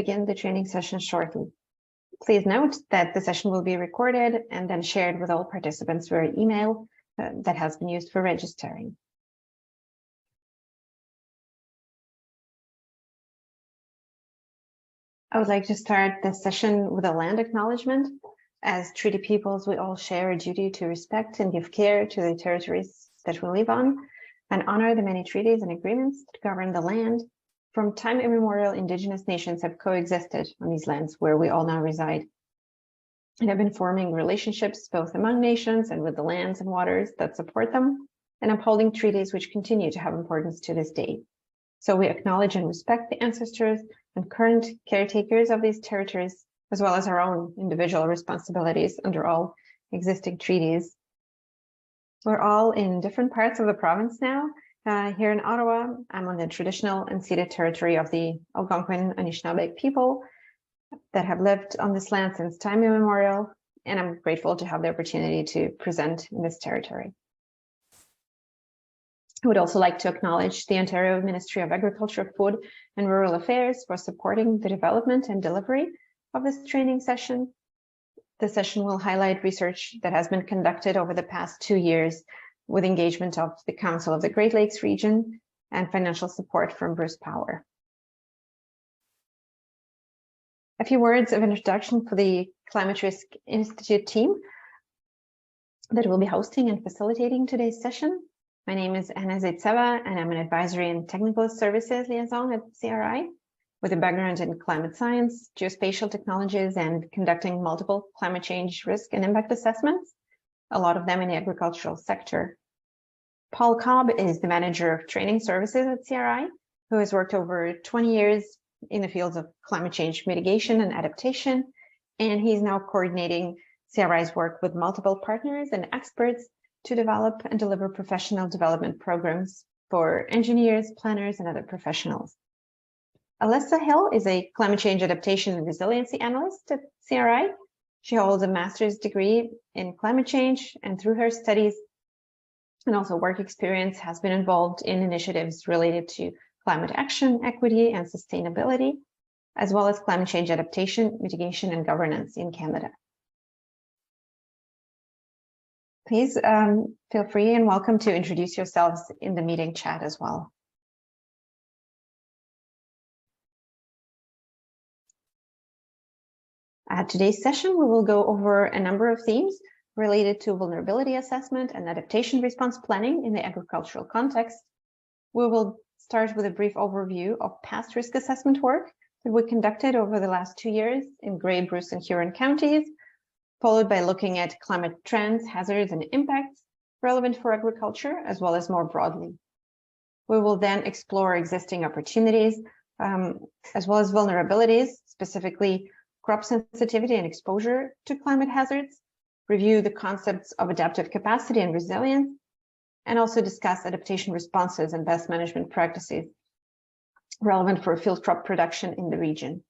begin the training session shortly. Please note that the session will be recorded and then shared with all participants via email that has been used for registering. I would like to start the session with a land acknowledgement. As treaty peoples, we all share a duty to respect and give care to the territories that we live on and honor the many treaties and agreements that govern the land. From time immemorial, indigenous nations have coexisted on these lands where we all now reside and have been forming relationships both among nations and with the lands and waters that support them, and upholding treaties which continue to have importance to this day. So we acknowledge and respect the ancestors and current caretakers of these territories, as well as our own individual responsibilities under all existing treaties. We're all in different parts of the province now. Here in Ottawa, I'm on the traditional and ceded territory of the Algonquin Anishinaabe people that have lived on this land since time immemorial, and I'm grateful to have the opportunity to present in this territory. I would also like to acknowledge the Ontario Ministry of Agriculture, Food and Rural Affairs for supporting the development and delivery of this training session. The session will highlight research that has been conducted over the past 2 years with engagement of the Council of the Great Lakes region and financial support from Bruce Power. A few words of introduction for the Climate Risk Institute team that will be hosting and facilitating today's session. My name is Anna Zaitseva, and I'm an advisory and technical services liaison at CRI with a background in climate science, geospatial technologies, and conducting multiple climate change risk and impact assessments, a lot of them in the agricultural sector. Paul Cobb is the manager of training services at CRI, who has worked over 20 years in the fields of climate change mitigation and adaptation, and he's now coordinating CRI's work with multiple partners and experts to develop and deliver professional development programs for engineers, planners, and other professionals. Alyssa Hill is a climate change adaptation and resiliency analyst at CRI. She holds a master's degree in climate change, and through her studies and also work experience has been involved in initiatives related to climate action, equity, and sustainability, as well as climate change adaptation, mitigation, and governance in Canada. Please feel free and welcome to introduce yourselves in the meeting chat as well. At today's session, we will go over a number of themes related to vulnerability assessment and adaptation response planning in the agricultural context. We will start with a brief overview of past risk assessment work that we conducted over the last 2 years in Grey, Bruce, and Huron counties, followed by looking at climate trends, hazards, and impacts relevant for agriculture, as well as more broadly. We will then explore existing opportunities, as well as vulnerabilities, specifically crop sensitivity and exposure to climate hazards, review the concepts of adaptive capacity and resilience, and also discuss adaptation responses and best management practices relevant for field crop production in the region.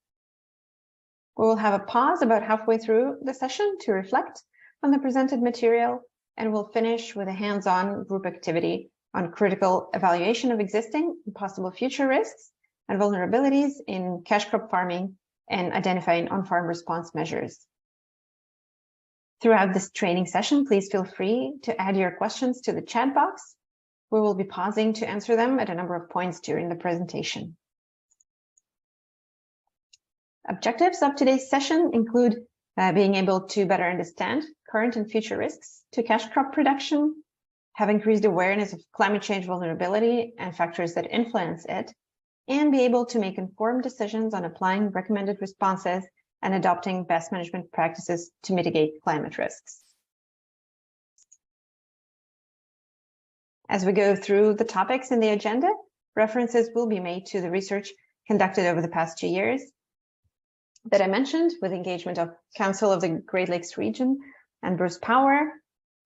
We will have a pause about halfway through the session to reflect on the presented material, and we'll finish with a hands-on group activity on critical evaluation of existing and possible future risks and vulnerabilities in cash crop farming and identifying on-farm response measures. Throughout this training session, please feel free to add your questions to the chat box. We will be pausing to answer them at a number of points during the presentation. Objectives of today's session include being able to better understand current and future risks to cash crop production, have increased awareness of climate change vulnerability and factors that influence it, and be able to make informed decisions on applying recommended responses and adopting best management practices to mitigate climate risks. As we go through the topics in the agenda, references will be made to the research conducted over the past 2 years that I mentioned with engagement of Council of the Great Lakes region and Bruce Power.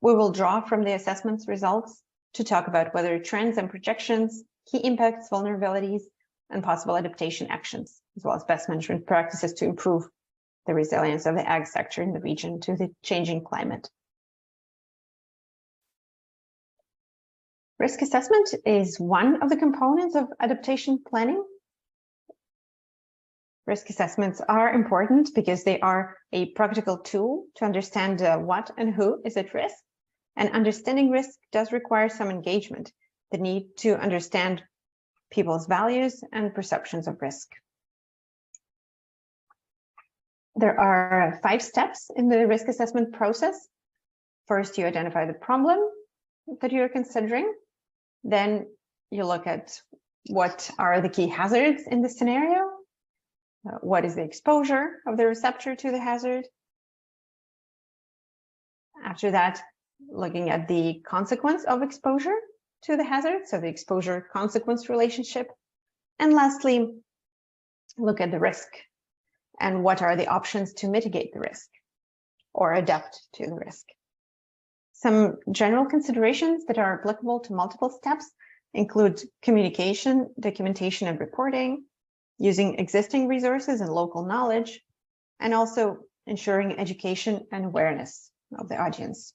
We will draw from the assessment's results to talk about whether trends and projections, key impacts, vulnerabilities, and possible adaptation actions, as well as best management practices to improve the resilience of the ag sector in the region to the changing climate. Risk assessment is one of the components of adaptation planning. Risk assessments are important because they are a practical tool to understand what and who is at risk. And understanding risk does require some engagement, the need to understand people's values and perceptions of risk. There are 5 steps in the risk assessment process. First, you identify the problem that you're considering. Then you look at what are the key hazards in the scenario. What is the exposure of the receptor to the hazard? After that, looking at the consequence of exposure to the hazard, so the exposure-consequence relationship. And lastly, look at the risk and what are the options to mitigate the risk or adapt to the risk. Some general considerations that are applicable to multiple steps include communication, documentation, and reporting, using existing resources and local knowledge, and also ensuring education and awareness of the audience.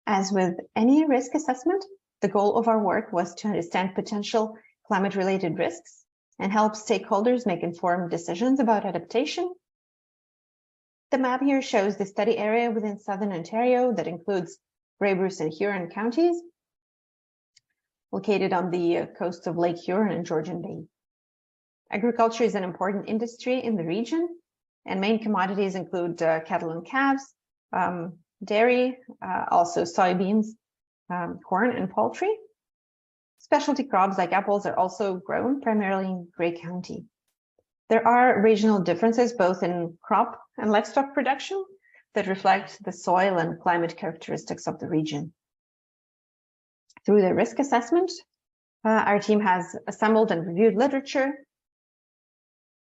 As with any risk assessment, the goal of our work was to understand potential climate-related risks and help stakeholders make informed decisions about adaptation. The map here shows the study area within Southern Ontario that includes Grey Bruce and Huron counties, located on the coast of Lake Huron and Georgian Bay. Agriculture is an important industry in the region, and main commodities include cattle and calves, dairy, also soybeans, corn, and poultry. Specialty crops like apples are also grown primarily in Grey County. There are regional differences both in crop and livestock production that reflect the soil and climate characteristics of the region. Through the risk assessment, our team has assembled and reviewed literature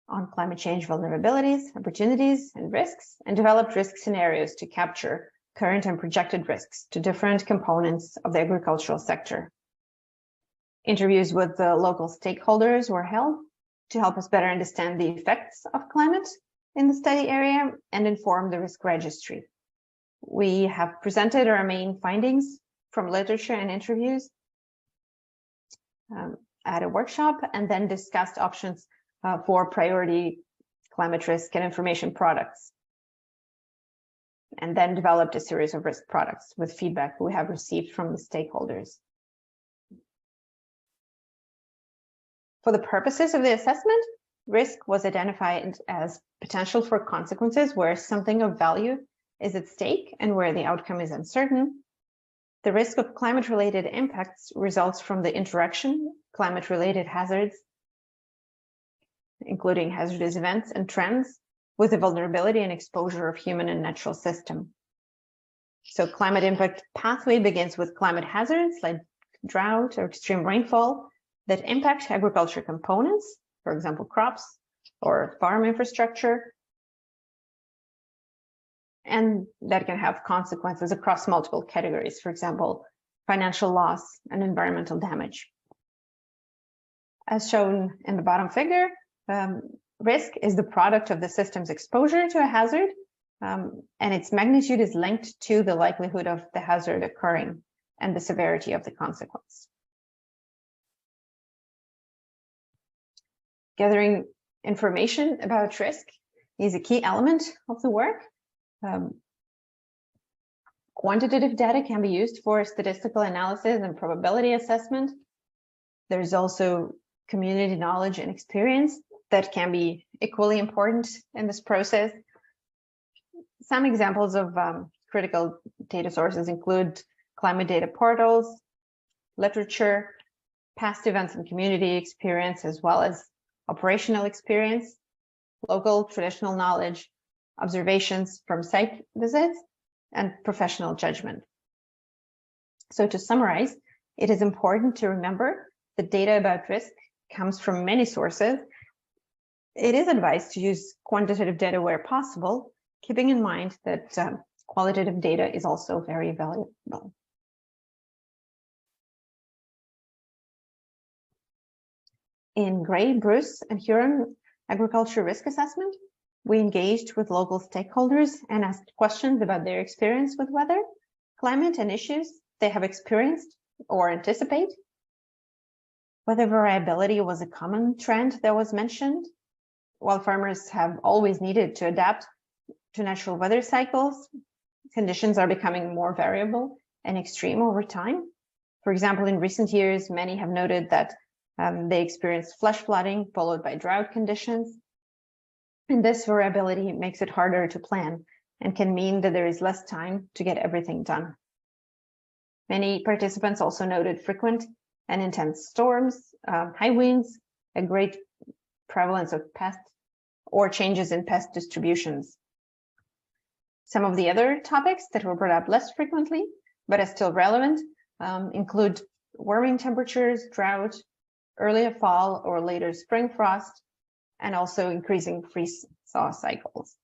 on climate change vulnerabilities, opportunities, and risks, and developed risk scenarios to capture current and projected risks to different components of the agricultural sector. Interviews with the local stakeholders were held to help us better understand the effects of climate in the study area and inform the risk registry. We have presented our main findings from literature and interviews at a workshop, and then discussed options for priority climate risk and information products, and then developed a series of risk products with feedback we have received from the stakeholders. For the purposes of the assessment, risk was identified as potential for consequences where something of value is at stake and where the outcome is uncertain. The risk of climate-related impacts results from the interaction climate-related hazards, including hazardous events and trends, with the vulnerability and exposure of human and natural system. So climate impact pathway begins with climate hazards like drought or extreme rainfall that impact agriculture components, for example, crops or farm infrastructure, and that can have consequences across multiple categories, for example, financial loss and environmental damage. As shown in the bottom figure, risk is the product of the system's exposure to a hazard, and its magnitude is linked to the likelihood of the hazard occurring and the severity of the consequence. Gathering information about risk is a key element of the work. Quantitative data can be used for statistical analysis and probability assessment. There's also community knowledge and experience that can be equally important in this process. Some examples of critical data sources include climate data portals, literature, past events and community experience, as well as operational experience, local traditional knowledge, observations from site visits, and professional judgment. So to summarize, it is important to remember that data about risk comes from many sources. It is advised to use quantitative data where possible, keeping in mind that qualitative data is also very valuable. In Grey, Bruce, and Huron agriculture risk assessment, we engaged with local stakeholders and asked questions about their experience with weather, climate, and issues they have experienced or anticipate. Weather variability was a common trend that was mentioned. While farmers have always needed to adapt to natural weather cycles, conditions are becoming more variable and extreme over time. For example, in recent years, many have noted that they experienced flash flooding followed by drought conditions. And this variability makes it harder to plan and can mean that there is less time to get everything done. Many participants also noted frequent and intense storms, high winds, a great prevalence of pests, or changes in pest distributions. Some of the other topics that were brought up less frequently, but are still relevant, include warming temperatures, drought, earlier fall or later spring frost, and also increasing freeze-thaw cycles.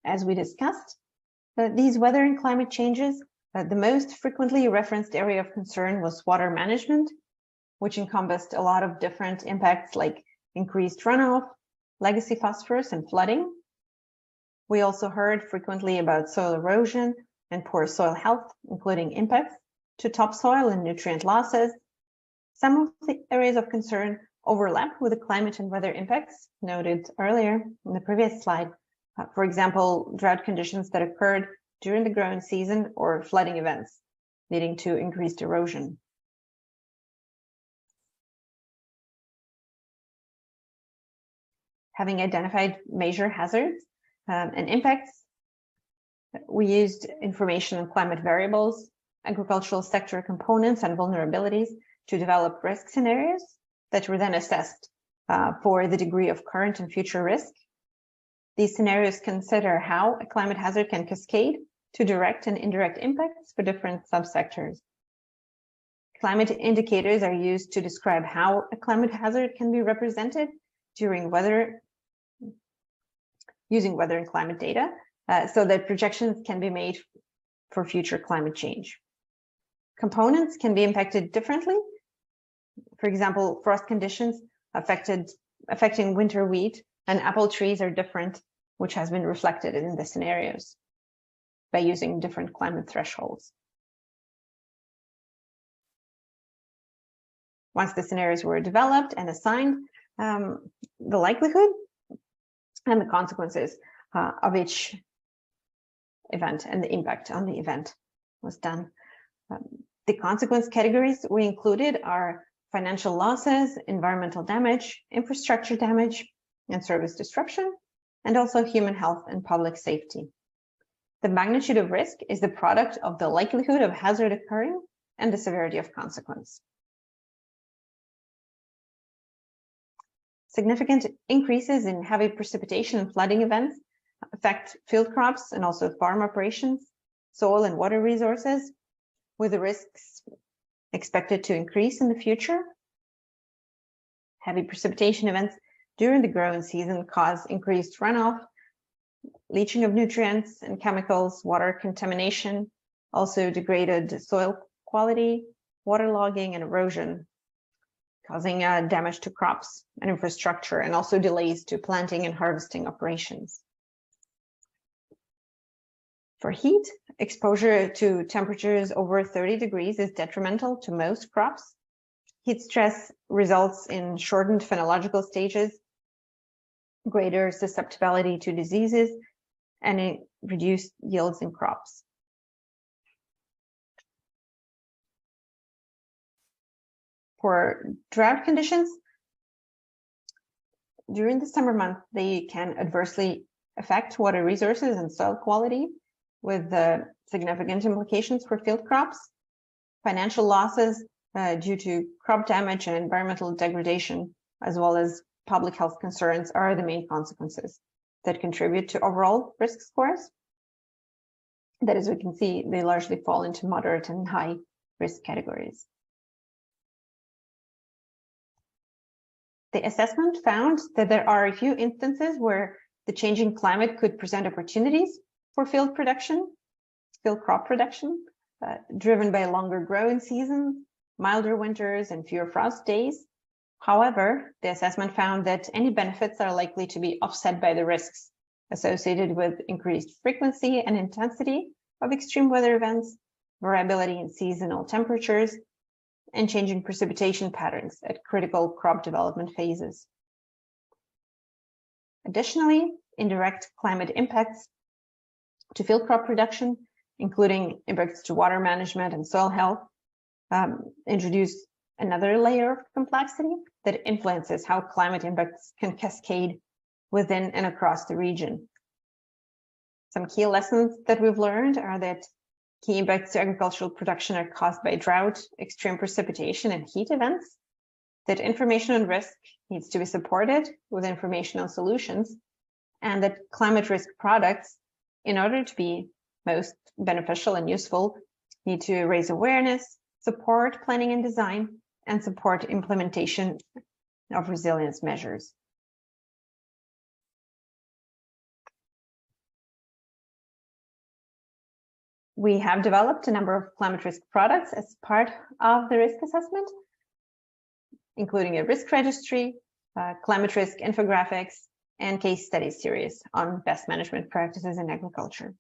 As we discussed, these weather and climate changes, the most frequently referenced area of concern was water management, which encompassed a lot of different impacts like increased runoff, legacy phosphorus, and flooding. We also heard frequently about soil erosion and poor soil health, including impacts to topsoil and nutrient losses. Some of the areas of concern overlap with the climate and weather impacts noted earlier in the previous slide. For example, drought conditions that occurred during the growing season or flooding events, leading to increased erosion. Having identified major hazards and impacts, we used information on climate variables, agricultural sector components, and vulnerabilities to develop risk scenarios that were then assessed for the degree of current and future risk. These scenarios consider how a climate hazard can cascade to direct and indirect impacts for different subsectors. Climate indicators are used to describe how a climate hazard can be represented during using weather and climate data, so that projections can be made for future climate change. Components can be impacted differently. For example, frost conditions affecting winter wheat and apple trees are different, which has been reflected in the scenarios by using different climate thresholds. Once the scenarios were developed and assigned, the likelihood and the consequences of each event and the impact on the event was done. The consequence categories we included are financial losses, environmental damage, infrastructure damage, and service disruption, and also human health and public safety. The magnitude of risk is the product of the likelihood of hazard occurring and the severity of consequence. Significant increases in heavy precipitation and flooding events affect field crops and also farm operations, soil and water resources, with the risks expected to increase in the future. Heavy precipitation events during the growing season cause increased runoff, leaching of nutrients and chemicals, water contamination, also degraded soil quality, waterlogging, and erosion, causing damage to crops and infrastructure, and also delays to planting and harvesting operations. For heat, exposure to temperatures over 30 degrees is detrimental to most crops. Heat stress results in shortened phenological stages, greater susceptibility to diseases, and reduced yields in crops. For drought conditions, during the summer months, they can adversely affect water resources and soil quality, with significant implications for field crops. Financial losses due to crop damage and environmental degradation, as well as public health concerns, are the main consequences that contribute to overall risk scores. That, as we can see, they largely fall into moderate and high risk categories. The assessment found that there are a few instances where the changing climate could present opportunities for field crop production, driven by longer growing seasons, milder winters, and fewer frost days. However, the assessment found that any benefits are likely to be offset by the risks associated with increased frequency and intensity of extreme weather events, variability in seasonal temperatures, and changing precipitation patterns at critical crop development phases. Additionally, indirect climate impacts to field crop production, including impacts to water management and soil health, introduce another layer of complexity that influences how climate impacts can cascade within and across the region. Some key lessons that we've learned are that key impacts to agricultural production are caused by drought, extreme precipitation, and heat events, that information on risk needs to be supported with information on solutions, and that climate risk products, in order to be most beneficial and useful, need to raise awareness, support planning and design, and support implementation of resilience measures. We have developed a number of climate risk products as part of the risk assessment, including a risk registry, climate risk infographics, and case study series on best management practices in agriculture.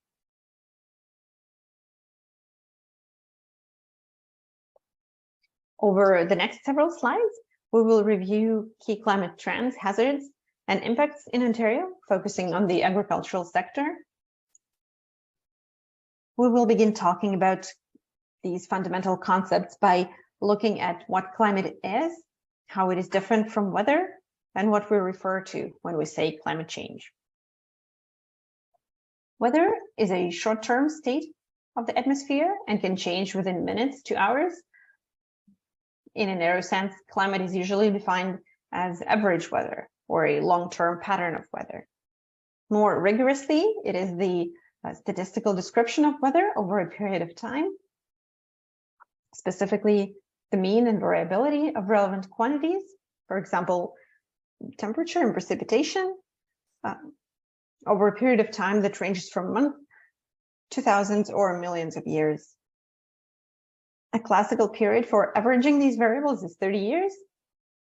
Over the next several slides, we will review key climate trends, hazards, and impacts in Ontario, focusing on the agricultural sector. We will begin talking about these fundamental concepts by looking at what climate is, how it is different from weather, and what we refer to when we say climate change. Weather is a short-term state of the atmosphere and can change within minutes to hours. In a narrow sense, climate is usually defined as average weather or a long-term pattern of weather. More rigorously, it is the statistical description of weather over a period of time, specifically the mean and variability of relevant quantities, for example, temperature and precipitation, over a period of time that ranges from months to thousands or millions of years. A classical period for averaging these variables is 30 years,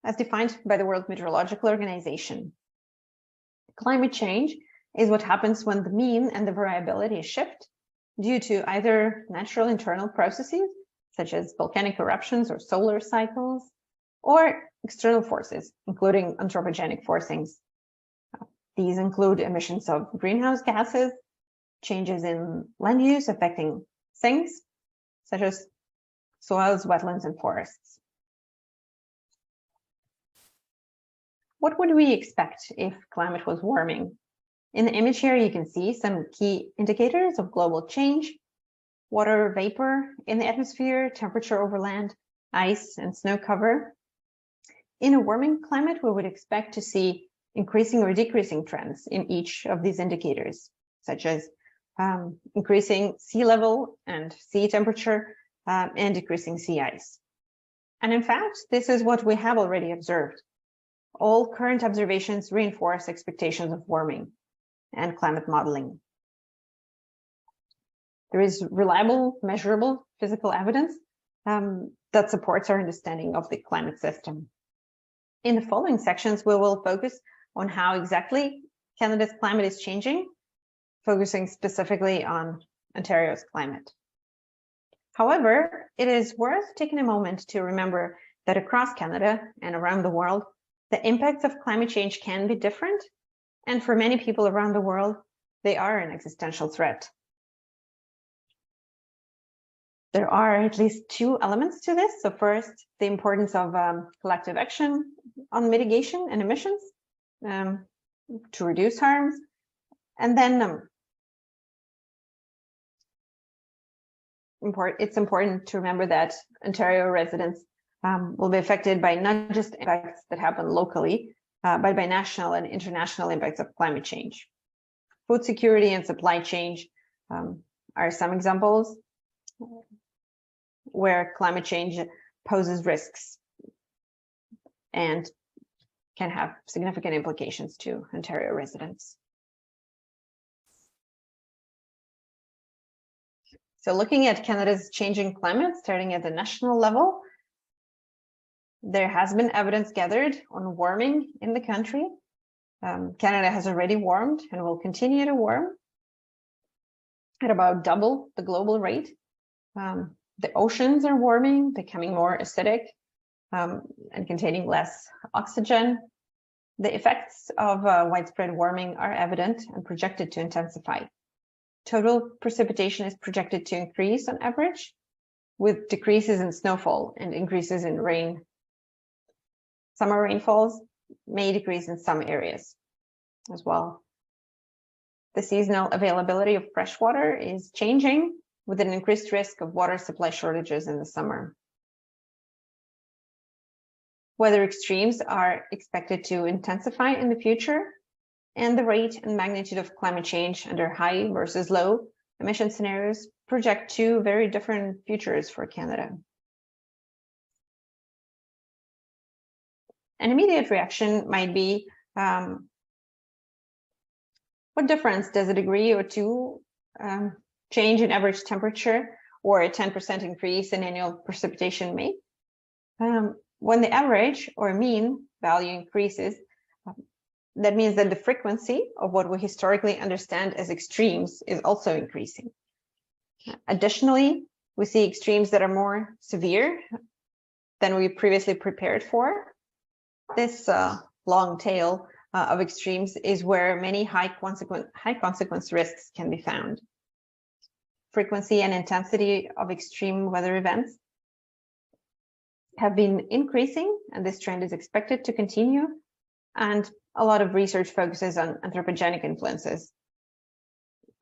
as defined by the World Meteorological Organization. Climate change is what happens when the mean and the variability shift due to either natural internal processes, such as volcanic eruptions or solar cycles, or external forces, including anthropogenic forcings. These include emissions of greenhouse gases, changes in land use affecting things, such as soils, wetlands, and forests. What would we expect if climate was warming? In the image here, you can see some key indicators of global change: water vapor in the atmosphere, temperature over land, ice and snow cover. In a warming climate, we would expect to see increasing or decreasing trends in each of these indicators, such as increasing sea level and sea temperature, and decreasing sea ice. And in fact, this is what we have already observed. All current observations reinforce expectations of warming and climate modeling. There is reliable, measurable physical evidence that supports our understanding of the climate system. In the following sections, we will focus on how exactly Canada's climate is changing, focusing specifically on Ontario's climate. However, it is worth taking a moment to remember that across Canada and around the world, the impacts of climate change can be different, and for many people around the world, they are an existential threat. There are at least two elements to this. So first, the importance of collective action on mitigation and emissions to reduce harms, and then it's important to remember that Ontario residents will be affected by not just impacts that happen locally, but by national and international impacts of climate change. Food security and supply chain are some examples where climate change poses risks and can have significant implications to Ontario residents. So looking at Canada's changing climate, starting at the national level, there has been evidence gathered on warming in the country. Canada has already warmed and will continue to warm at about double the global rate. The oceans are warming, becoming more acidic and containing less oxygen. The effects of widespread warming are evident and projected to intensify. Total precipitation is projected to increase on average, with decreases in snowfall and increases in rain. Summer rainfalls may decrease in some areas as well. The seasonal availability of fresh water is changing, with an increased risk of water supply shortages in the summer. Weather extremes are expected to intensify in the future, and the rate and magnitude of climate change under high versus low emission scenarios project two very different futures for Canada. An immediate reaction might be, what difference does a degree or two change in average temperature or a 10% increase in annual precipitation make? When the average or mean value increases, that means that the frequency of what we historically understand as extremes is also increasing. Additionally, we see extremes that are more severe than we previously prepared for. This long tail of extremes is where many high consequence risks can be found. Frequency and intensity of extreme weather events have been increasing, and this trend is expected to continue. And a lot of research focuses on anthropogenic influences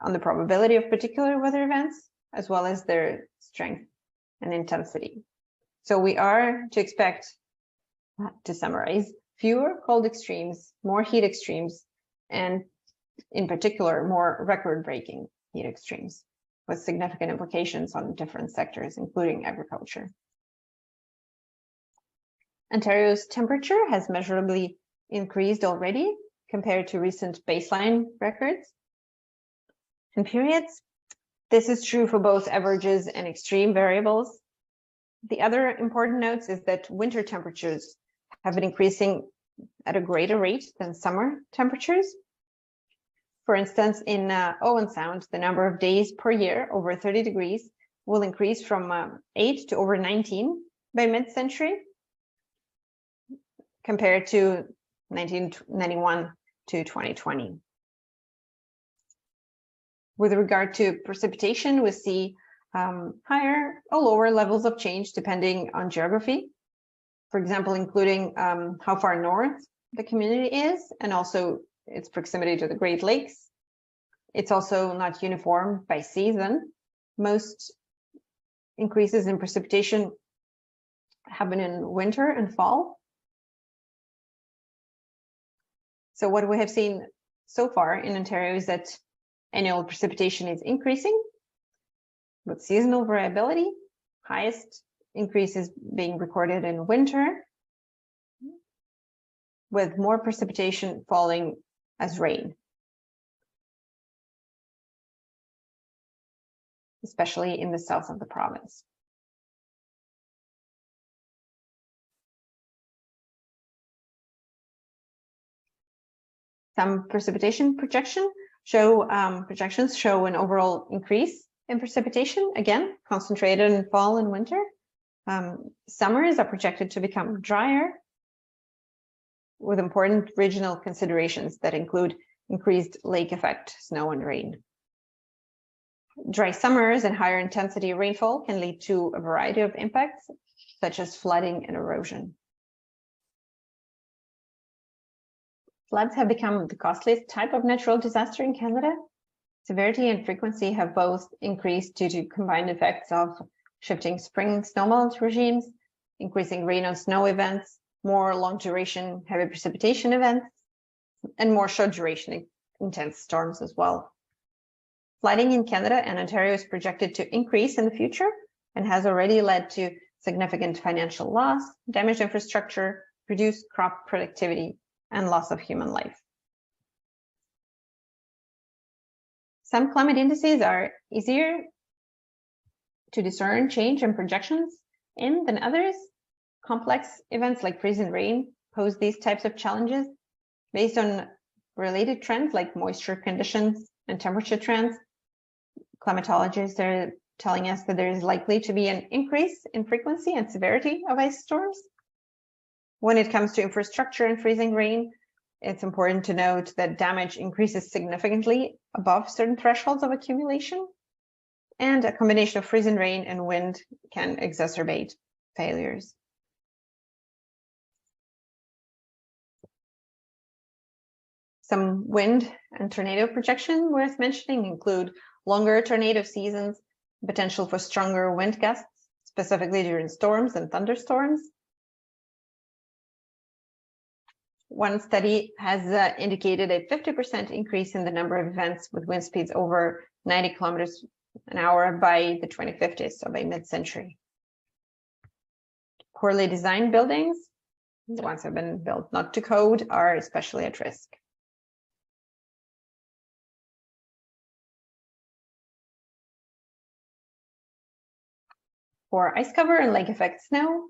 on the probability of particular weather events, as well as their strength and intensity. So we are to expect, to summarize, fewer cold extremes, more heat extremes, and in particular, more record-breaking heat extremes with significant implications on different sectors, including agriculture. Ontario's temperature has measurably increased already compared to recent baseline records and periods. This is true for both averages and extreme variables. The other important notes is that winter temperatures have been increasing at a greater rate than summer temperatures. For instance, in Owen Sound, the number of days per year over 30 degrees will increase from 8 to over 19 by mid-century, compared to 1991 to 2020. With regard to precipitation, we see higher or lower levels of change depending on geography. For example, including how far north the community is and also its proximity to the Great Lakes. It's also not uniform by season. Most increases in precipitation happen in winter and fall. So what we have seen so far in Ontario is that annual precipitation is increasing with seasonal variability, highest increases being recorded in winter, with more precipitation falling as rain, especially in the south of the province. Some precipitation projections show an overall increase in precipitation, again, concentrated in fall and winter. Summers are projected to become drier, with important regional considerations that include increased lake effect, snow and rain. Dry summers and higher intensity rainfall can lead to a variety of impacts, such as flooding and erosion. Floods have become the costliest type of natural disaster in Canada. Severity and frequency have both increased due to combined effects of shifting spring snowmelt regimes, increasing rain and snow events, more long duration heavy precipitation events, and more short duration intense storms as well. Flooding in Canada and Ontario is projected to increase in the future and has already led to significant financial loss, damaged infrastructure, reduced crop productivity, and loss of human life. Some climate indices are easier to discern change and projections in than others. Complex events like freezing rain pose these types of challenges. Based on related trends like moisture conditions and temperature trends, climatologists are telling us that there is likely to be an increase in frequency and severity of ice storms. When it comes to infrastructure and freezing rain, it's important to note that damage increases significantly above certain thresholds of accumulation, and a combination of freezing rain and wind can exacerbate failures. Some wind and tornado projection worth mentioning include longer tornado seasons, potential for stronger wind gusts, specifically during storms and thunderstorms. One study has indicated a 50% increase in the number of events with wind speeds over 90 kilometers an hour by the 2050s, so by mid-century. Poorly designed buildings, the ones that have been built not to code, are especially at risk. For ice cover and lake effect snow,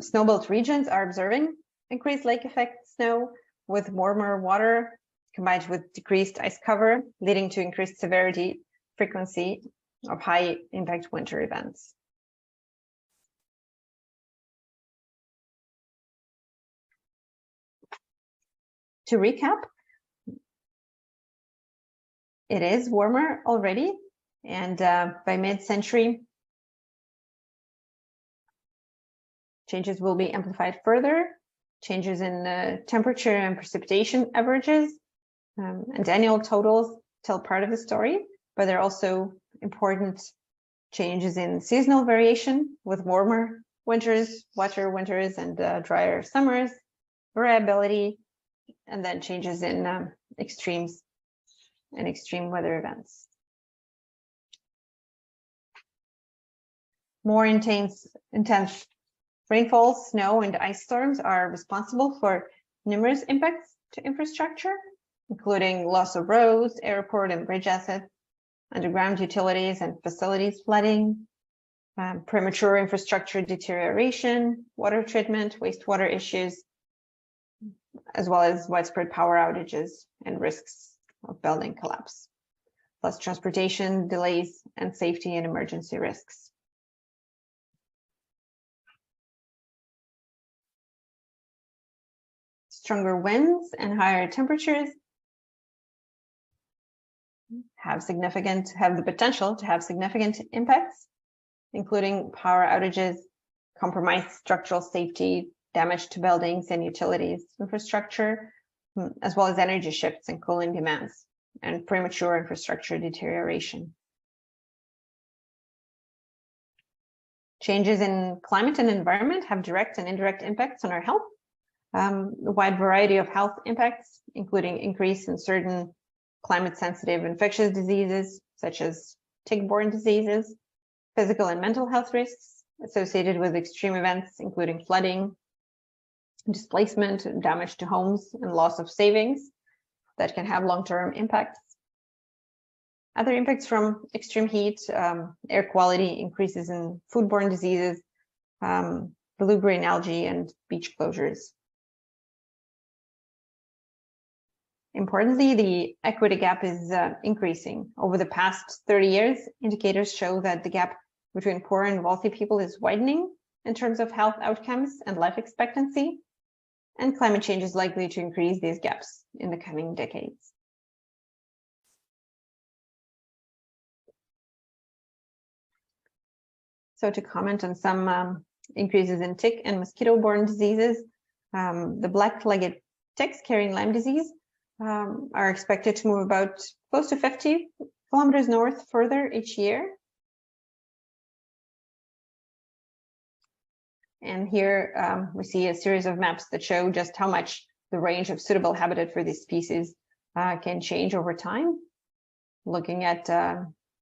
snow-built regions are observing increased lake effect snow with warmer water combined with decreased ice cover, leading to increased severity, frequency of high impact winter events. To recap, it is warmer already, and by mid-century, changes will be amplified further. Changes in temperature and precipitation averages and annual totals tell part of the story, but there are also important changes in seasonal variation with warmer winters, wetter winters, and drier summers, variability, and then changes in extremes and extreme weather events. More intense rainfall, snow, and ice storms are responsible for numerous impacts to infrastructure, including loss of roads, airport and bridge assets, underground utilities and facilities flooding, premature infrastructure deterioration, water treatment, wastewater issues, as well as widespread power outages and risks of building collapse, plus transportation delays and safety and emergency risks. Stronger winds and higher temperatures have the potential to have significant impacts, including power outages, compromised structural safety, damage to buildings and utilities infrastructure, as well as energy shifts and cooling demands, and premature infrastructure deterioration. Changes in climate and environment have direct and indirect impacts on our health. A wide variety of health impacts, including increase in certain climate-sensitive infectious diseases, such as tick-borne diseases, physical and mental health risks associated with extreme events, including flooding, displacement, damage to homes, and loss of savings that can have long-term impacts. Other impacts from extreme heat, air quality, increases in foodborne diseases, blue-green algae, and beach closures. Importantly, the equity gap is increasing. Over the past 30 years, indicators show that the gap between poor and wealthy people is widening in terms of health outcomes and life expectancy, and climate change is likely to increase these gaps in the coming decades. So to comment on some increases in tick and mosquito-borne diseases, the black-legged ticks carrying Lyme disease are expected to move about close to 50 kilometers north further each year. And here we see a series of maps that show just how much the range of suitable habitat for these species can change over time. Looking at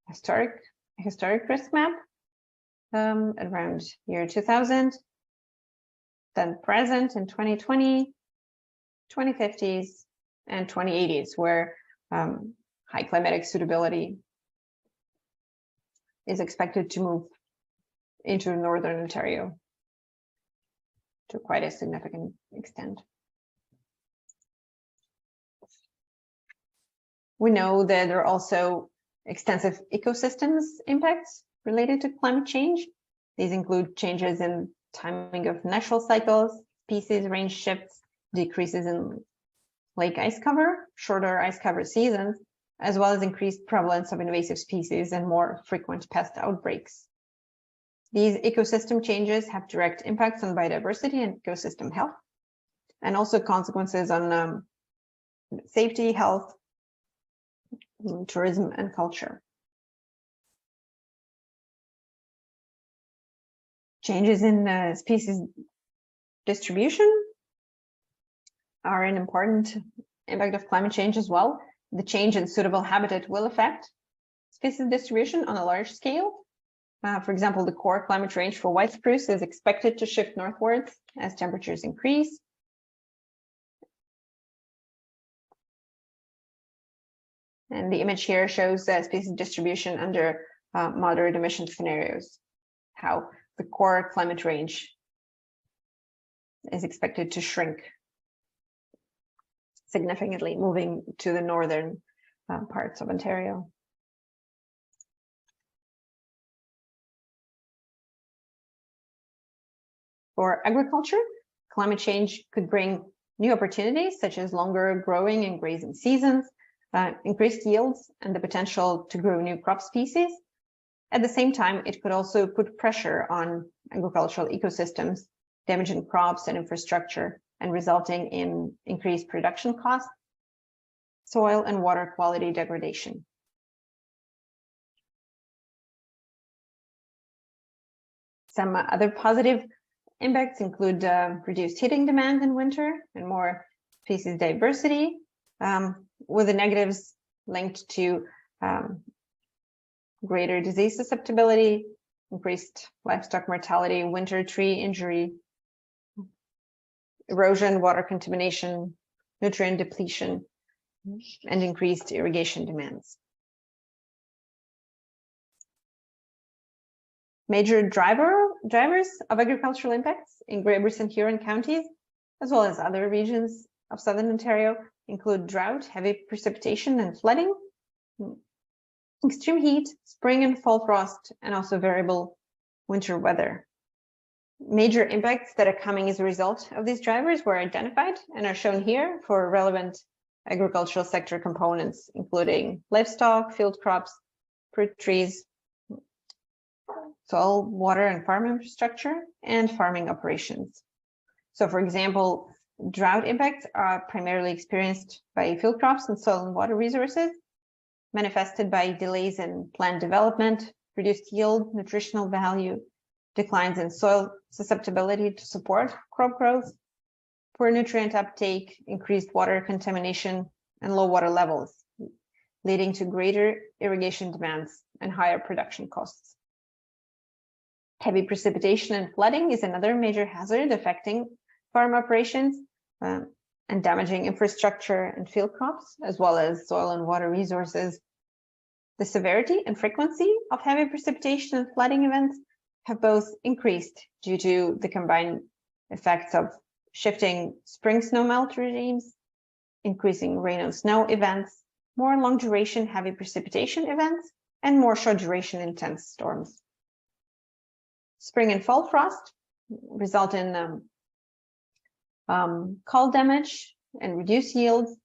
historic risk map around year 2000, then present in 2020, 2050s, and 2080s, where high climatic suitability is expected to move into northern Ontario to quite a significant extent. We know that there are also extensive ecosystems impacts related to climate change. These include changes in timing of natural cycles, species range shifts, decreases in lake ice cover, shorter ice cover seasons, as well as increased prevalence of invasive species and more frequent pest outbreaks. These ecosystem changes have direct impacts on biodiversity and ecosystem health, and also consequences on safety, health, tourism, and culture. Changes in species distribution are an important impact of climate change as well. The change in suitable habitat will affect species distribution on a large scale. For example, the core climate range for white spruce is expected to shift northwards as temperatures increase. And the image here shows species distribution under moderate emission scenarios, how the core climate range is expected to shrink significantly, moving to the northern parts of Ontario. For agriculture, climate change could bring new opportunities such as longer growing and grazing seasons, increased yields, and the potential to grow new crop species. At the same time, it could also put pressure on agricultural ecosystems, damaging crops and infrastructure, and resulting in increased production costs, soil and water quality degradation. Some other positive impacts include reduced heating demand in winter and more species diversity, with the negatives linked to greater disease susceptibility, increased livestock mortality, winter tree injury, erosion, water contamination, nutrient depletion, and increased irrigation demands. Major drivers of agricultural impacts in Great Britain and Huron counties, as well as other regions of southern Ontario, include drought, heavy precipitation and flooding, extreme heat, spring and fall frost, and also variable winter weather. Major impacts that are coming as a result of these drivers were identified and are shown here for relevant agricultural sector components, including livestock, field crops, fruit trees, soil, water and farm infrastructure, and farming operations. So, for example, drought impacts are primarily experienced by field crops and soil and water resources, manifested by delays in plant development, reduced yield, nutritional value, declines in soil susceptibility to support crop growth, poor nutrient uptake, increased water contamination, and low water levels, leading to greater irrigation demands and higher production costs. Heavy precipitation and flooding is another major hazard affecting farm operations and damaging infrastructure and field crops, as well as soil and water resources. The severity and frequency of heavy precipitation and flooding events have both increased due to the combined effects of shifting spring snowmelt regimes, increasing rain and snow events, more long duration heavy precipitation events, and more short duration intense storms. Spring and fall frost result in call damage and reduced yields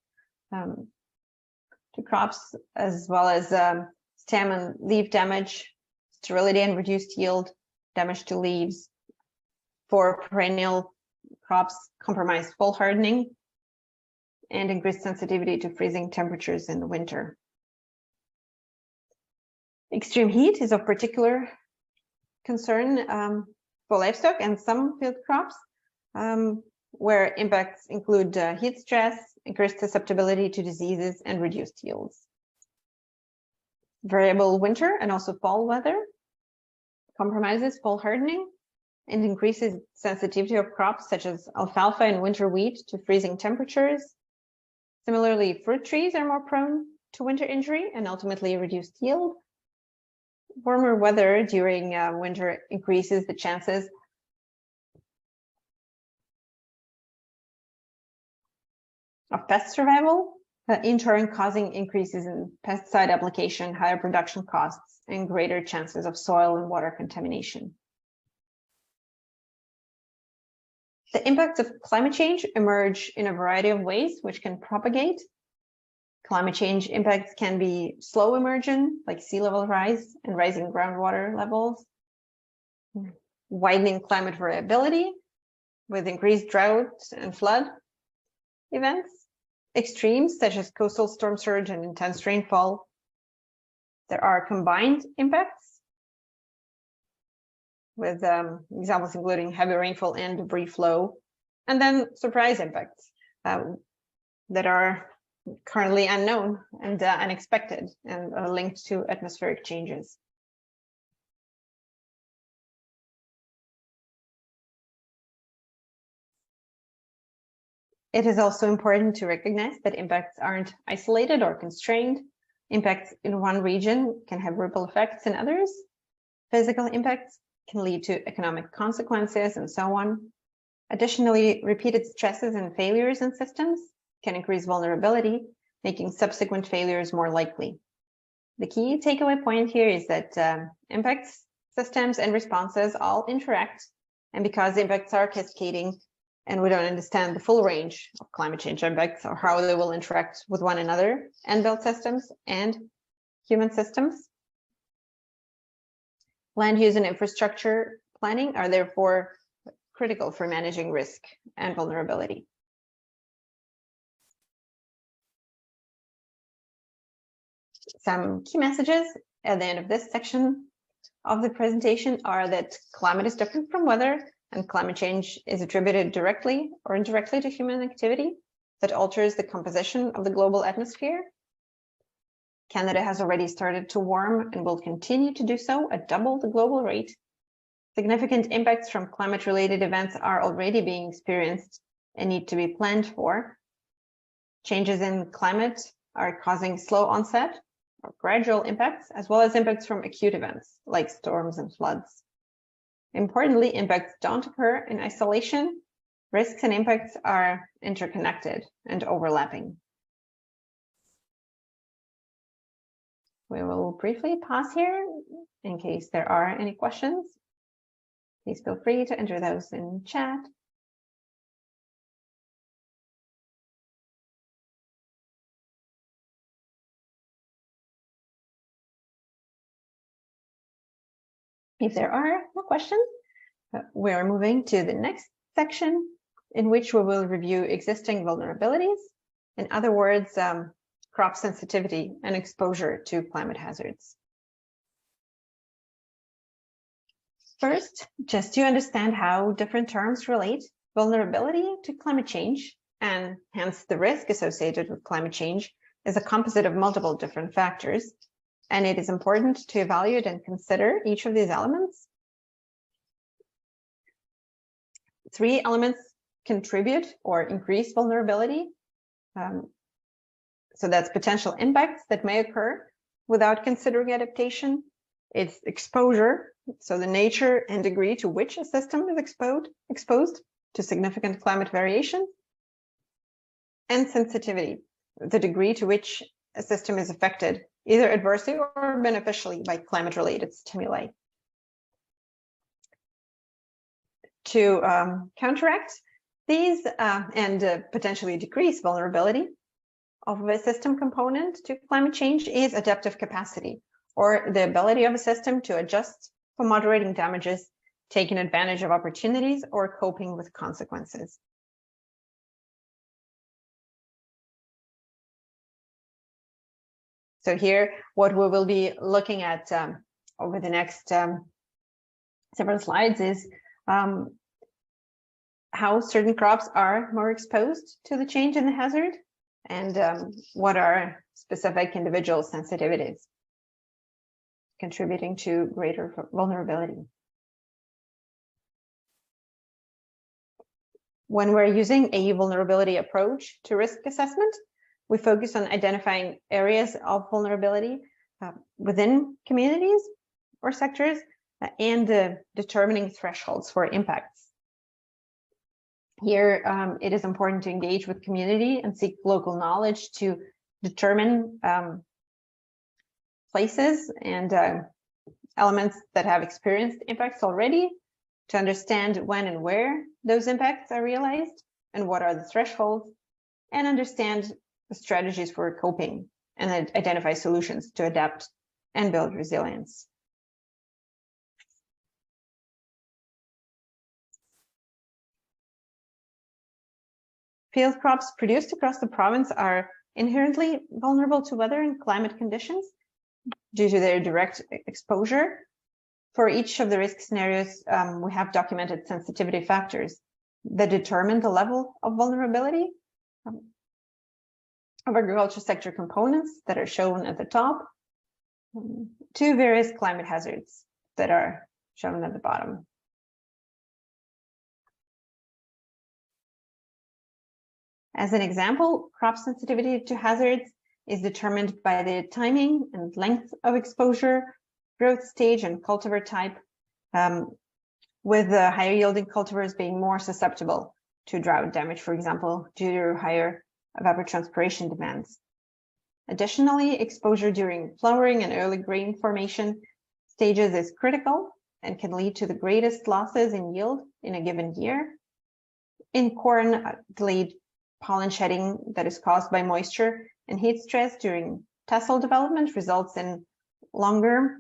to crops, as well as stem and leaf damage, sterility and reduced yield, damage to leaves. For perennial crops, compromised fall hardening, and increased sensitivity to freezing temperatures in the winter. Extreme heat is of particular concern for livestock and some field crops, where impacts include heat stress, increased susceptibility to diseases, and reduced yields. Variable winter and also fall weather compromises fall hardening and increases sensitivity of crops such as alfalfa and winter wheat to freezing temperatures. Similarly, fruit trees are more prone to winter injury and ultimately reduced yield. Warmer weather during winter increases the chances of pest survival in turn causing increases in pesticide application, higher production costs, and greater chances of soil and water contamination. The impacts of climate change emerge in a variety of ways, which can propagate. Climate change impacts can be slow emergent, like sea level rise and rising groundwater levels, widening climate variability with increased drought and flood events, extremes such as coastal storm surge and intense rainfall. There are combined impacts with examples including heavy rainfall and debris flow, and then surprise impacts that are currently unknown and unexpected and are linked to atmospheric changes. It is also important to recognize that impacts aren't isolated or constrained. Impacts in one region can have ripple effects in others. Physical impacts can lead to economic consequences and so on. Additionally, repeated stresses and failures in systems can increase vulnerability, making subsequent failures more likely. The key takeaway point here is that impacts, systems, and responses all interact, and because impacts are cascading, and we don't understand the full range of climate change impacts or how they will interact with one another and build systems and human systems. Land use and infrastructure planning are therefore critical for managing risk and vulnerability. Some key messages at the end of this section of the presentation are that climate is different from weather, and climate change is attributed directly or indirectly to human activity that alters the composition of the global atmosphere. Canada has already started to warm and will continue to do so at double the global rate. Significant impacts from climate-related events are already being experienced and need to be planned for. Changes in climate are causing slow onset or gradual impacts, as well as impacts from acute events like storms and floods. Importantly, impacts don't occur in isolation. Risks and impacts are interconnected and overlapping. We will briefly pause here in case there are any questions. Please feel free to enter those in chat. If there are no questions, we are moving to the next section in which we will review existing vulnerabilities. In other words, crop sensitivity and exposure to climate hazards. First, just to understand how different terms relate, vulnerability to climate change, and hence the risk associated with climate change, is a composite of multiple different factors. And it is important to evaluate and consider each of these elements. 3 elements contribute or increase vulnerability. So that's potential impacts that may occur without considering adaptation. It's exposure, so the nature and degree to which a system is exposed to significant climate variation. And sensitivity, the degree to which a system is affected either adversely or beneficially by climate-related stimuli. To counteract these and potentially decrease vulnerability of a system component to climate change is adaptive capacity, or the ability of a system to adjust for moderating damages, taking advantage of opportunities, or coping with consequences. So here, what we will be looking at over the next several slides is how certain crops are more exposed to the change in the hazard, and what are specific individual sensitivities contributing to greater vulnerability. When we're using a vulnerability approach to risk assessment, we focus on identifying areas of vulnerability within communities or sectors and determining thresholds for impacts. Here, it is important to engage with community and seek local knowledge to determine places and elements that have experienced impacts already, to understand when and where those impacts are realized and what are the thresholds, and understand the strategies for coping and identify solutions to adapt and build resilience. Field crops produced across the province are inherently vulnerable to weather and climate conditions due to their direct exposure. For each of the risk scenarios, we have documented sensitivity factors that determine the level of vulnerability of agriculture sector components that are shown at the top to various climate hazards that are shown at the bottom. As an example, crop sensitivity to hazards is determined by the timing and length of exposure, growth stage, and cultivar type, with the higher yielding cultivars being more susceptible to drought damage, for example, due to higher evapotranspiration demands. Additionally, exposure during flowering and early grain formation stages is critical and can lead to the greatest losses in yield in a given year. In corn, delayed pollen shedding that is caused by moisture and heat stress during tassel development results in longer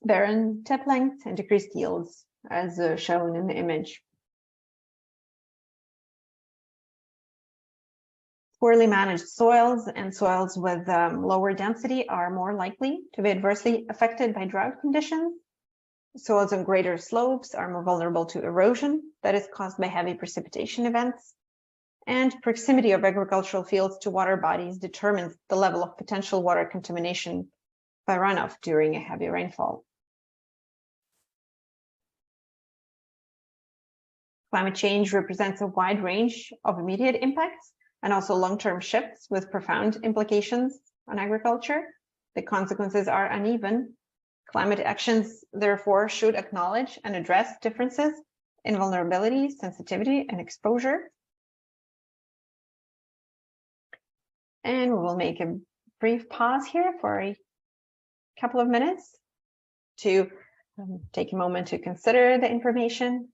barren tip length and decreased yields, as shown in the image. Poorly managed soils and soils with lower density are more likely to be adversely affected by drought conditions. Soils on greater slopes are more vulnerable to erosion that is caused by heavy precipitation events. And proximity of agricultural fields to water bodies determines the level of potential water contamination by runoff during a heavy rainfall. Climate change represents a wide range of immediate impacts and also long-term shifts with profound implications on agriculture. The consequences are uneven. Climate actions, therefore, should acknowledge and address differences in vulnerability, sensitivity, and exposure. And we will make a brief pause here for a couple of minutes to take a moment to consider the information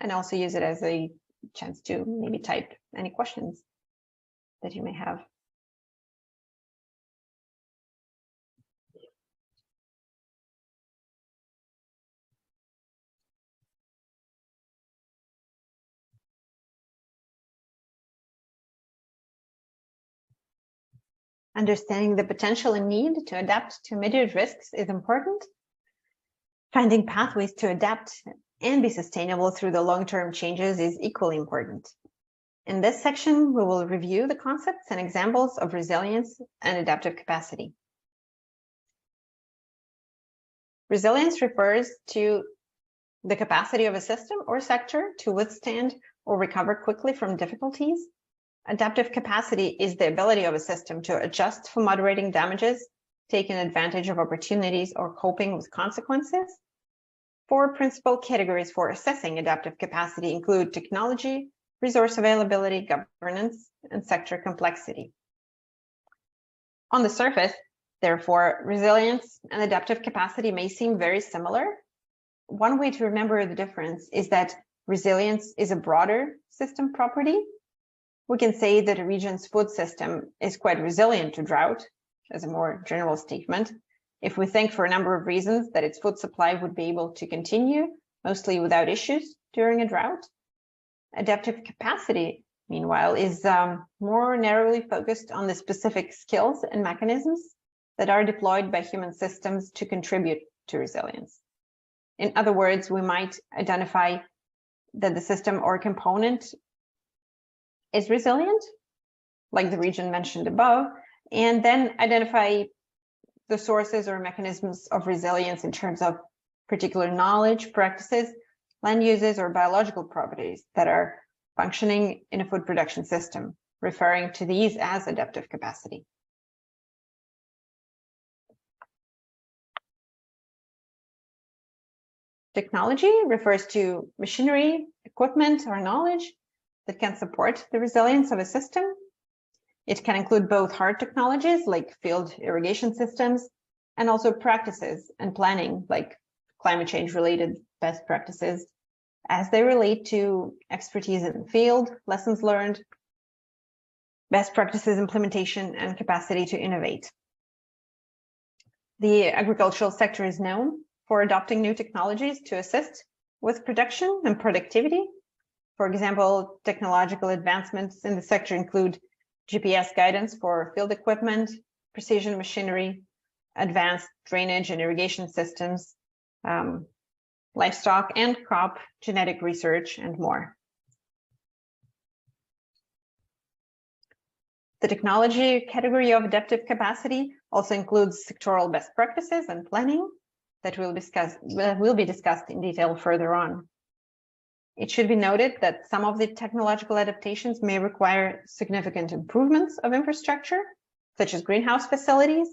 and also use it as a chance to maybe type any questions that you may have. Understanding the potential and need to adapt to immediate risks is important. Finding pathways to adapt and be sustainable through the long-term changes is equally important. In this section, we will review the concepts and examples of resilience and adaptive capacity. Resilience refers to the capacity of a system or sector to withstand or recover quickly from difficulties. Adaptive capacity is the ability of a system to adjust for moderating damages, taking advantage of opportunities, or coping with consequences. Four principal categories for assessing adaptive capacity include technology, resource availability, governance, and sector complexity. On the surface, therefore, resilience and adaptive capacity may seem very similar. One way to remember the difference is that resilience is a broader system property. We can say that a region's food system is quite resilient to drought, as a more general statement, if we think for a number of reasons that its food supply would be able to continue, mostly without issues during a drought. Adaptive capacity, meanwhile, is more narrowly focused on the specific skills and mechanisms that are deployed by human systems to contribute to resilience. In other words, we might identify that the system or component is resilient, like the region mentioned above, and then identify the sources or mechanisms of resilience in terms of particular knowledge, practices, land uses, or biological properties that are functioning in a food production system, referring to these as adaptive capacity. Technology refers to machinery, equipment, or knowledge that can support the resilience of a system. It can include both hard technologies like field irrigation systems and also practices and planning like climate change related best practices as they relate to expertise in the field, lessons learned, best practices implementation, and capacity to innovate. The agricultural sector is known for adopting new technologies to assist with production and productivity. For example, technological advancements in the sector include GPS guidance for field equipment, precision machinery, advanced drainage and irrigation systems, livestock and crop genetic research, and more. The technology category of adaptive capacity also includes sectoral best practices and planning that will be discussed in detail further on. It should be noted that some of the technological adaptations may require significant improvements of infrastructure, such as greenhouse facilities,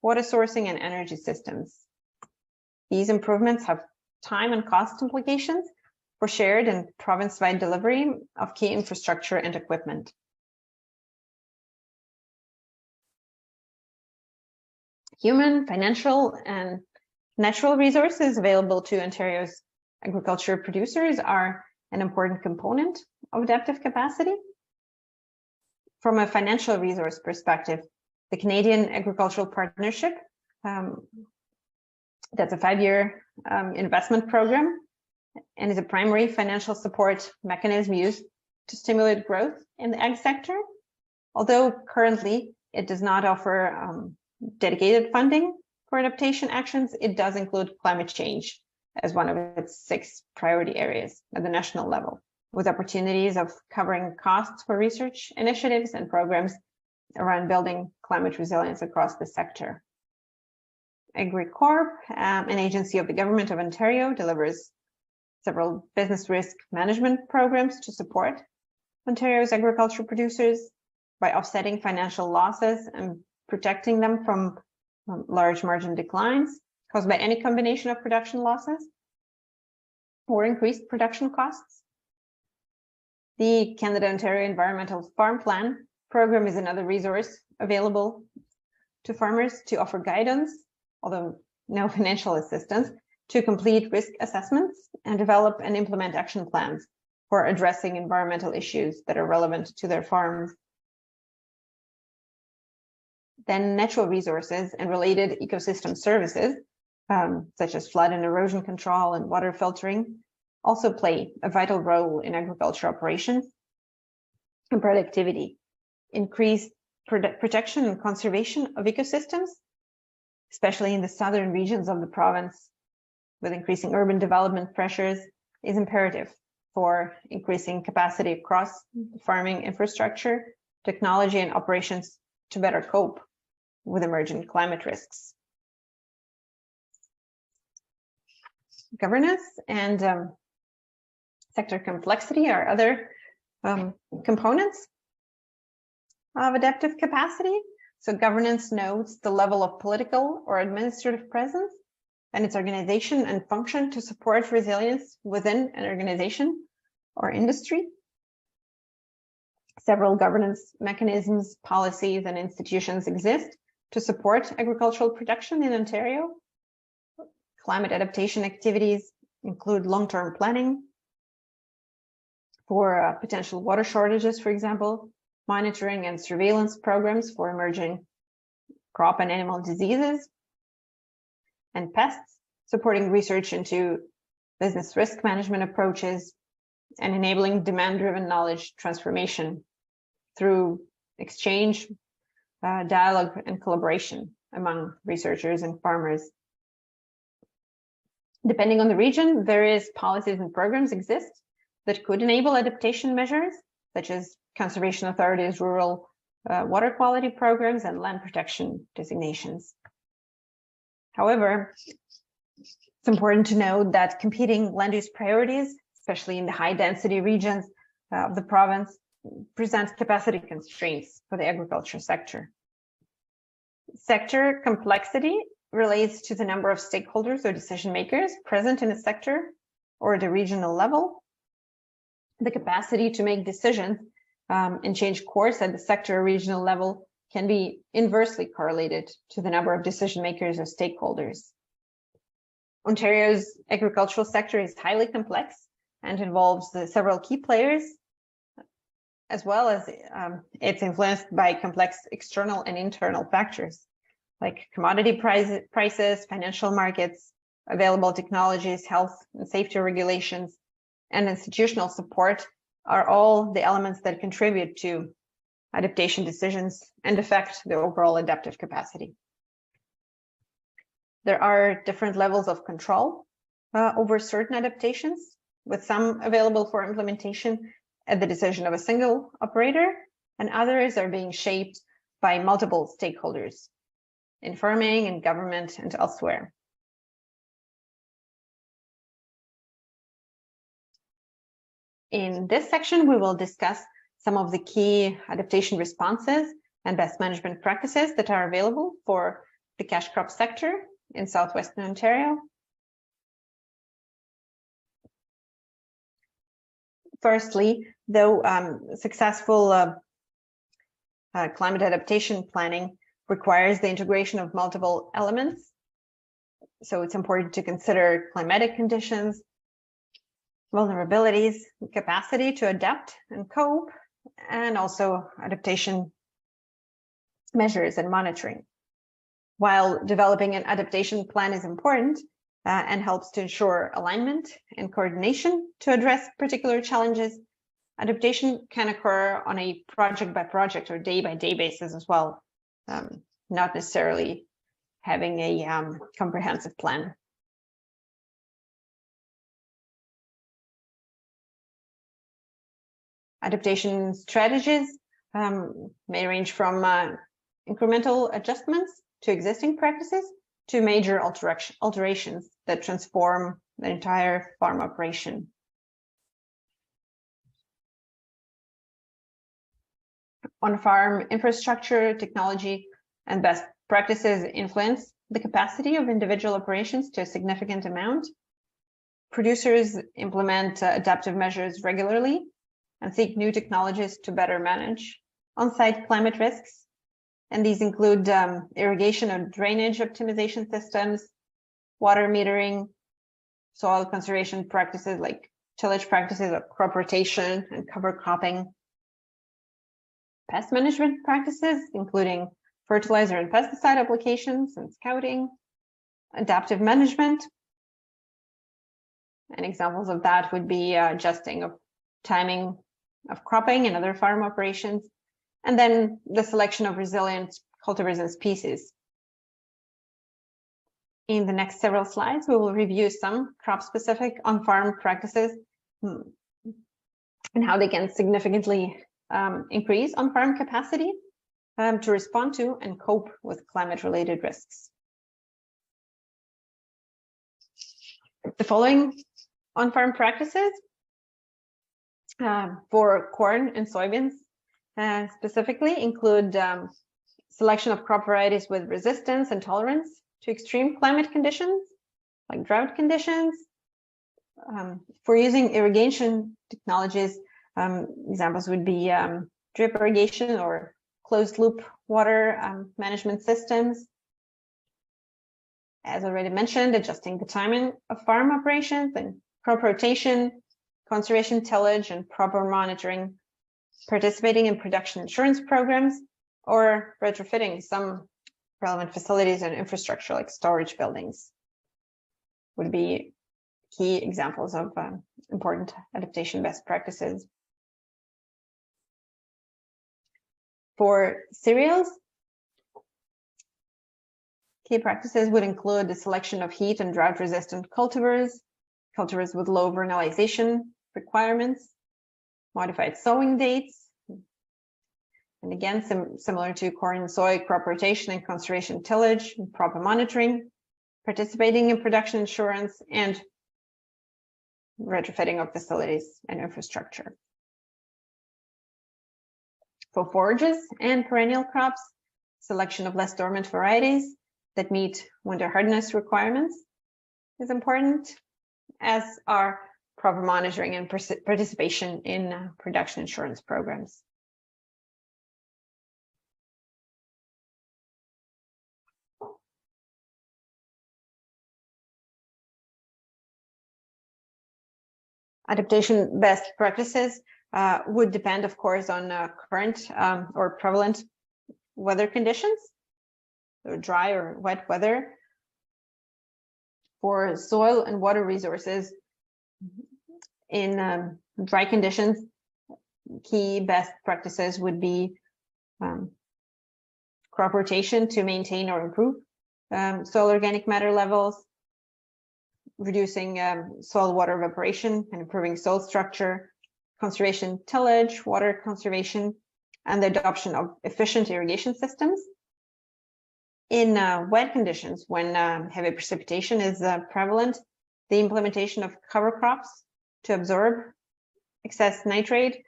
water sourcing, and energy systems. These improvements have time and cost implications for shared and province-wide delivery of key infrastructure and equipment. Human, financial, and natural resources available to Ontario's agriculture producers are an important component of adaptive capacity. From a financial resource perspective, the Canadian Agricultural Partnership, that's a 5-year investment program and is a primary financial support mechanism used to stimulate growth in the ag sector. Although currently it does not offer dedicated funding for adaptation actions, it does include climate change as one of its 6 priority areas at the national level, with opportunities of covering costs for research initiatives and programs around building climate resilience across the sector. AgriCorp, an agency of the Government of Ontario, delivers several business risk management programs to support Ontario's agricultural producers by offsetting financial losses and protecting them from large margin declines caused by any combination of production losses or increased production costs. The Canada-Ontario Environmental Farm Plan program is another resource available to farmers to offer guidance, although no financial assistance, to complete risk assessments and develop and implement action plans for addressing environmental issues that are relevant to their farms. Then natural resources and related ecosystem services, such as flood and erosion control and water filtering, also play a vital role in agriculture operations and productivity. Increased protection and conservation of ecosystems, especially in the southern regions of the province, with increasing urban development pressures, is imperative for increasing capacity across farming infrastructure, technology, and operations to better cope with emerging climate risks. Governance and sector complexity are other components of adaptive capacity. So governance notes the level of political or administrative presence and its organization and function to support resilience within an organization or industry. Several governance mechanisms, policies, and institutions exist to support agricultural production in Ontario. Climate adaptation activities include long-term planning for potential water shortages, for example, monitoring and surveillance programs for emerging crop and animal diseases and pests, supporting research into business risk management approaches, and enabling demand-driven knowledge transformation through exchange, dialogue, and collaboration among researchers and farmers. Depending on the region, various policies and programs exist that could enable adaptation measures, such as conservation authorities' rural water quality programs and land protection designations. However, it's important to note that competing land use priorities, especially in the high density regions of the province, presents capacity constraints for the agriculture sector. Sector complexity relates to the number of stakeholders or decision makers present in a sector or at a regional level, the capacity to make decisions and change course at the sector or regional level can be inversely correlated to the number of decision makers or stakeholders. Ontario's agricultural sector is highly complex and involves several key players, as well as it's influenced by complex external and internal factors like commodity prices, financial markets, available technologies, health and safety regulations, and institutional support are all the elements that contribute to adaptation decisions and affect the overall adaptive capacity. There are different levels of control over certain adaptations, with some available for implementation at the decision of a single operator, and others are being shaped by multiple stakeholders in farming, in government, and elsewhere. In this section, we will discuss some of the key adaptation responses and best management practices that are available for the cash crop sector in southwestern Ontario. Firstly, though successful climate adaptation planning requires the integration of multiple elements, so it's important to consider climatic conditions, vulnerabilities, capacity to adapt and cope, and also adaptation measures and monitoring. While developing an adaptation plan is important and helps to ensure alignment and coordination to address particular challenges, adaptation can occur on a project-by-project or day-by-day basis as well, not necessarily having a comprehensive plan. Adaptation strategies may range from incremental adjustments to existing practices to major alterations that transform the entire farm operation. On-farm infrastructure, technology, and best practices influence the capacity of individual operations to a significant amount. Producers implement adaptive measures regularly and seek new technologies to better manage on-site climate risks. And these include irrigation or drainage optimization systems, water metering, soil conservation practices like tillage practices or crop rotation and cover cropping, pest management practices, including fertilizer and pesticide applications and scouting, adaptive management. And examples of that would be adjusting of timing of cropping and other farm operations, and then the selection of resilient cultivars and species. In the next several slides, we will review some crop-specific on-farm practices and how they can significantly increase on-farm capacity to respond to and cope with climate-related risks. The following on-farm practices for corn and soybeans specifically include selection of crop varieties with resistance and tolerance to extreme climate conditions, like drought conditions. For using irrigation technologies, examples would be drip irrigation or closed loop water management systems. As already mentioned, adjusting the timing of farm operations and crop rotation, conservation tillage, and proper monitoring, participating in production insurance programs, or retrofitting some relevant facilities and infrastructure like storage buildings would be key examples of important adaptation best practices. For cereals, key practices would include the selection of heat and drought resistant cultivars, cultivars with low vernalization requirements, modified sowing dates, and again, similar to corn and soy, crop rotation and conservation tillage, and proper monitoring, participating in production insurance, and retrofitting of facilities and infrastructure. For forages and perennial crops, selection of less dormant varieties that meet winter hardness requirements is important, as are proper monitoring and participation in production insurance programs. Adaptation best practices would depend, of course, on current or prevalent weather conditions, so dry or wet weather. For soil and water resources in dry conditions, key best practices would be crop rotation to maintain or improve soil organic matter levels, reducing soil water evaporation and improving soil structure, conservation tillage, water conservation, and the adoption of efficient irrigation systems. In wet conditions, when heavy precipitation is prevalent, the implementation of cover crops to absorb excess nitrate,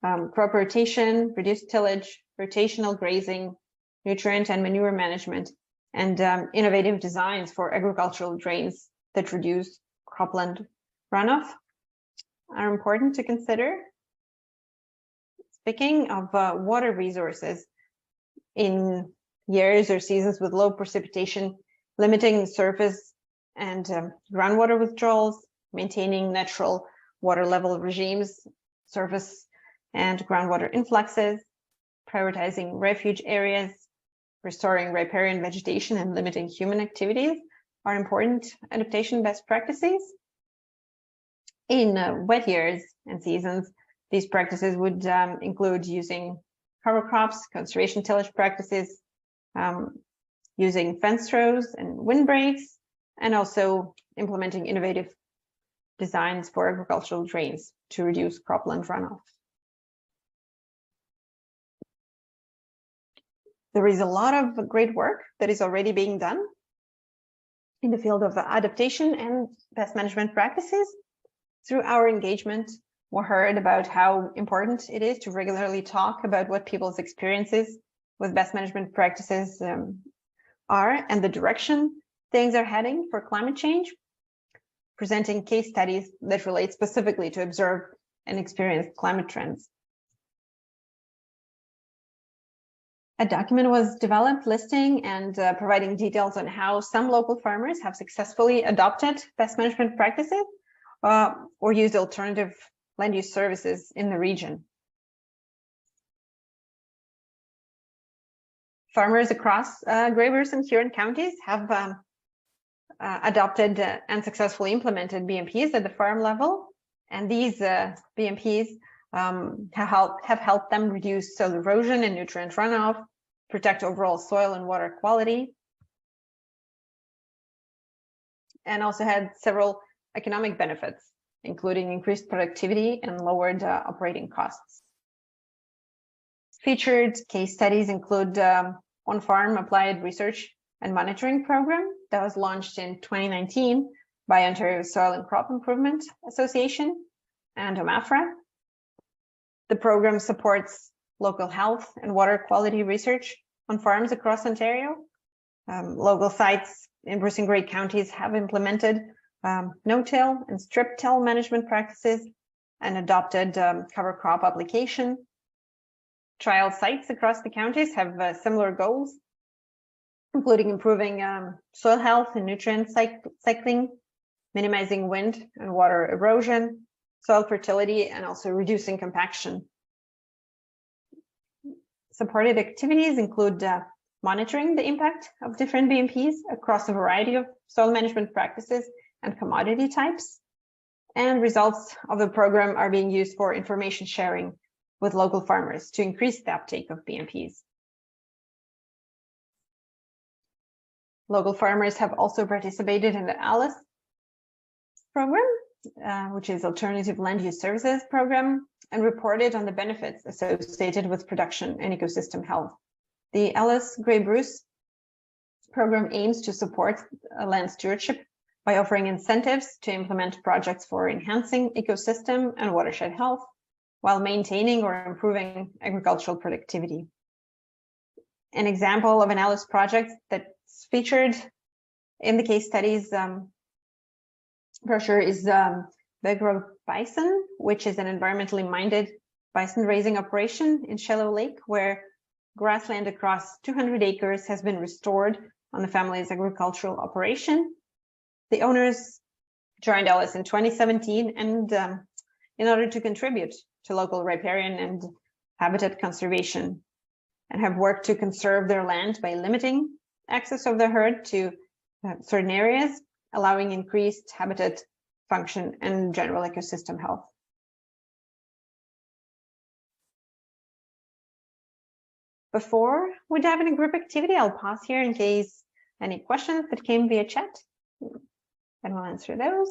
crop rotation, reduced tillage, rotational grazing, nutrient and manure management, and innovative designs for agricultural drains that reduce cropland runoff are important to consider. Speaking of water resources, in years or seasons with low precipitation, limiting surface and groundwater withdrawals, maintaining natural water level regimes, surface and groundwater influxes, prioritizing refuge areas, restoring riparian vegetation, and limiting human activities are important adaptation best practices. In wet years and seasons, these practices would include using cover crops, conservation tillage practices, using fence rows and windbreaks, and also implementing innovative designs for agricultural drains to reduce cropland runoff. There is a lot of great work that is already being done in the field of adaptation and pest management practices. Through our engagement, we heard about how important it is to regularly talk about what people's experiences with pest management practices are and the direction things are heading for climate change, presenting case studies that relate specifically to observed and experienced climate trends. A document was developed listing and providing details on how some local farmers have successfully adopted pest management practices or used alternative land use services in the region. Farmers across Grey-Bruce and Huron counties have adopted and successfully implemented BMPs at the farm level, and these BMPs have helped them reduce soil erosion and nutrient runoff, protect overall soil and water quality, and also had several economic benefits, including increased productivity and lowered operating costs. Featured case studies include on-farm applied research and monitoring program that was launched in 2019 by Ontario Soil and Crop Improvement Association and OMAFRA. The program supports local health and water quality research on farms across Ontario. Local sites in Bruce and Grey counties have implemented no-till and strip-till management practices and adopted cover crop application. Trial sites across the counties have similar goals, including improving soil health and nutrient cycling, minimizing wind and water erosion, soil fertility, and also reducing compaction. Supported activities include monitoring the impact of different BMPs across a variety of soil management practices and commodity types, and results of the program are being used for information sharing with local farmers to increase the uptake of BMPs. Local farmers have also participated in the ALICE program, which is Alternative Land Use Services program, and reported on the benefits associated with production and ecosystem health. The ALICE Grey-Bruce program aims to support land stewardship by offering incentives to implement projects for enhancing ecosystem and watershed health while maintaining or improving agricultural productivity. An example of an ALICE project that's featured in the case studies brochure is Begrove Bison, which is an environmentally minded bison raising operation in Shallow Lake, where grassland across 200 acres has been restored on the family's agricultural operation. The owners joined Alice in 2017 and in order to contribute to local riparian and habitat conservation, and have worked to conserve their land by limiting access of the herd to certain areas, allowing increased habitat function and general ecosystem health. Before we dive into group activity, I'll pause here in case any questions that came via chat, and we'll answer those.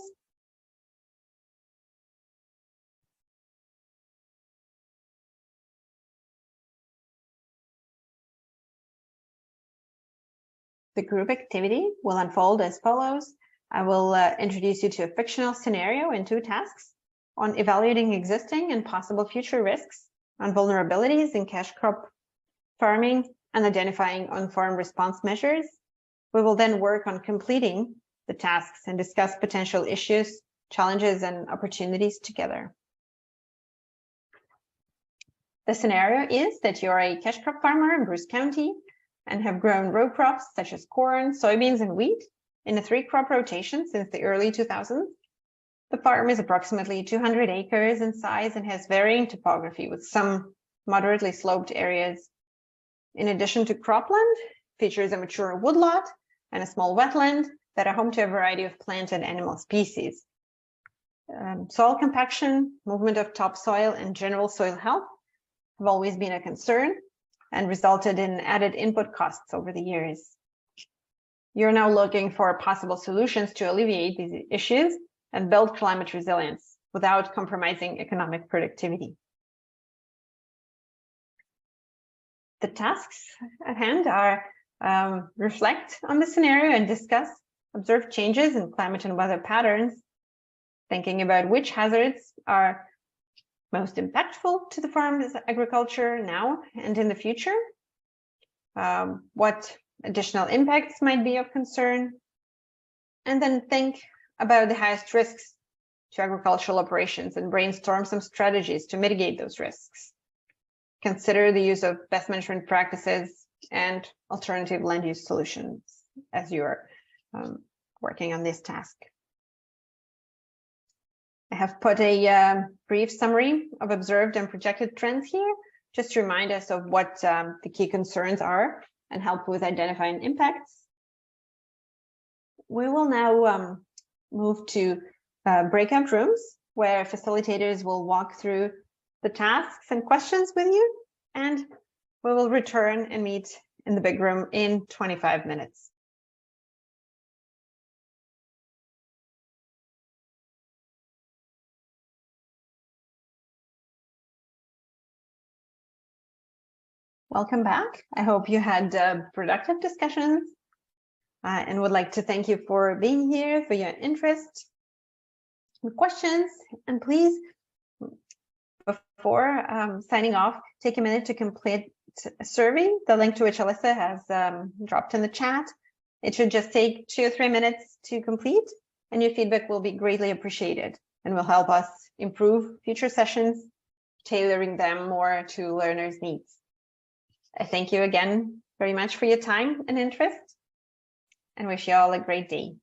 The group activity will unfold as follows. I will introduce you to a fictional scenario and 2 tasks on evaluating existing and possible future risks, on vulnerabilities in cash crop farming, and identifying on-farm response measures. We will then work on completing the tasks and discuss potential issues, challenges, and opportunities together. The scenario is that you're a cash crop farmer in Bruce County and have grown row crops such as corn, soybeans, and wheat in a 3-crop rotation since the early 2000s. The farm is approximately 200 acres in size and has varying topography with some moderately sloped areas. In addition to cropland, features a mature woodlot and a small wetland that are home to a variety of plant and animal species. Soil compaction, movement of topsoil, and general soil health have always been a concern and resulted in added input costs over the years. You're now looking for possible solutions to alleviate these issues and build climate resilience without compromising economic productivity. The tasks at hand are reflect on the scenario and discuss observed changes in climate and weather patterns, thinking about which hazards are most impactful to the farm's agriculture now and in the future, what additional impacts might be of concern, and then think about the highest risks to agricultural operations and brainstorm some strategies to mitigate those risks. Consider the use of best management practices and alternative land use solutions as you're working on this task. I have put a brief summary of observed and projected trends here, just to remind us of what the key concerns are and help with identifying impacts. We will now move to breakout rooms where facilitators will walk through the tasks and questions with you, and we will return and meet in the big room in 25 minutes. Welcome back. I hope you had productive discussions and would like to thank you for being here, for your interest, for questions, and please, before signing off, take a minute to complete a survey, the link to which Alyssa has dropped in the chat. It should just take 2 or 3 minutes to complete, and your feedback will be greatly appreciated and will help us improve future sessions, tailoring them more to learners' needs. I thank you again very much for your time and interest, and wish you all a great day.